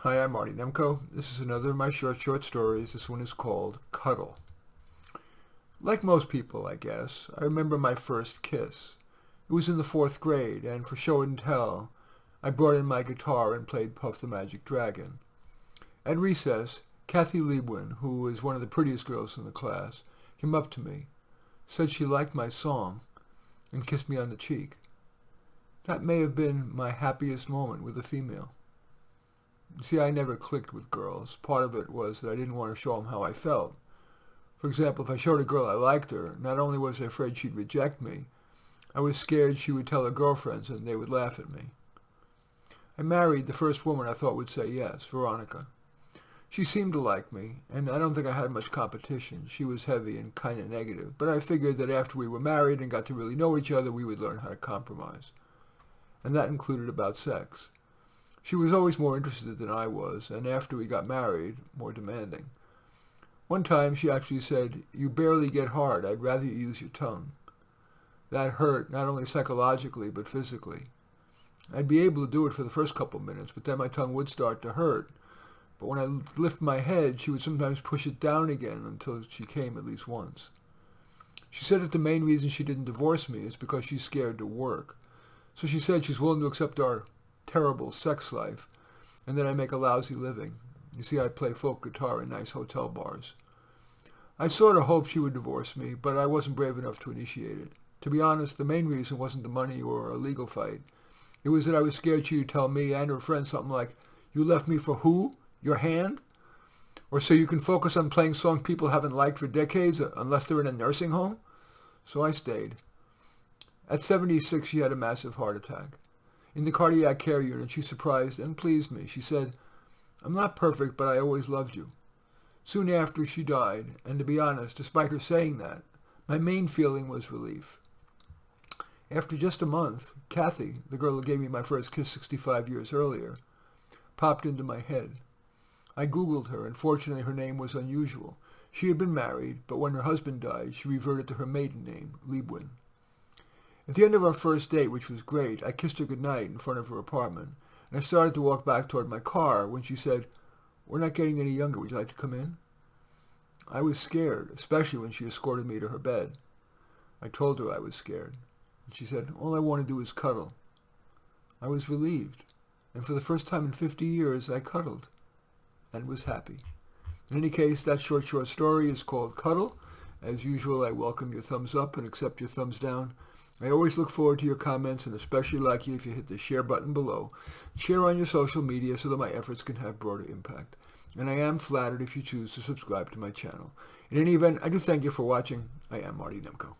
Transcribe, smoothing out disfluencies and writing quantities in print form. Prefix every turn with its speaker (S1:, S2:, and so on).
S1: Hi, I'm Marty Nemko. This is another of my short stories. This one is called Cuddle. Like most people, I guess, I remember my first kiss. It was in the 4th grade, and for show and tell, I brought in my guitar and played Puff the Magic Dragon. At recess, Kathy Liebwin, who was one of the prettiest girls in the class, came up to me, said she liked my song, and kissed me on the cheek. That may have been my happiest moment with a female. You see, I never clicked with girls. Part of it was that I didn't want to show them how I felt. For example, if I showed a girl I liked her, not only was I afraid she'd reject me, I was scared she would tell her girlfriends and they would laugh at me. I married the first woman I thought would say yes, Veronica. She seemed to like me, and I don't think I had much competition. She was heavy and kind of negative, but I figured that after we were married and got to really know each other, we would learn how to compromise. And that included about sex. She was always more interested than I was, and after we got married, more demanding. One time she actually said, "You barely get hard. I'd rather you use your tongue." That hurt, not only psychologically, but physically. I'd be able to do it for the first couple minutes, but then my tongue would start to hurt. But when I lift my head, she would sometimes push it down again until she came at least once. She said that the main reason she didn't divorce me is because she's scared to work. So she said she's willing to accept our terrible sex life, and then I make a lousy living. You see, I play folk guitar in nice hotel bars. I sort of hoped she would divorce me, but I wasn't brave enough to initiate it. To be honest, the main reason wasn't the money or a legal fight. It was that I was scared she would tell me and her friends something like, "You left me for who? Your hand? Or so you can focus on playing songs people haven't liked for decades, unless they're in a nursing home?" So I stayed. At 76, she had a massive heart attack. In the cardiac care unit, she surprised and pleased me. She said, "I'm not perfect, but I always loved you." Soon after, she died, and to be honest, despite her saying that, my main feeling was relief. After just a month, Kathy, the girl who gave me my first kiss 65 years earlier, popped into my head. I Googled her, and fortunately her name was unusual. She had been married, but when her husband died, she reverted to her maiden name, Liebwin. At the end of our first date, which was great, I kissed her goodnight in front of her apartment, and I started to walk back toward my car when she said, "We're not getting any younger. Would you like to come in?" I was scared, especially when she escorted me to her bed. I told her I was scared, and she said, "All I want to do is cuddle." I was relieved, and for the first time in 50 years, I cuddled and was happy. In any case, that short story is called Cuddle. As usual, I welcome your thumbs up and accept your thumbs down. I always look forward to your comments, and especially like you if you hit the share button below. Share on your social media so that my efforts can have broader impact. And I am flattered if you choose to subscribe to my channel. In any event, I do thank you for watching. I am Marty Nemko.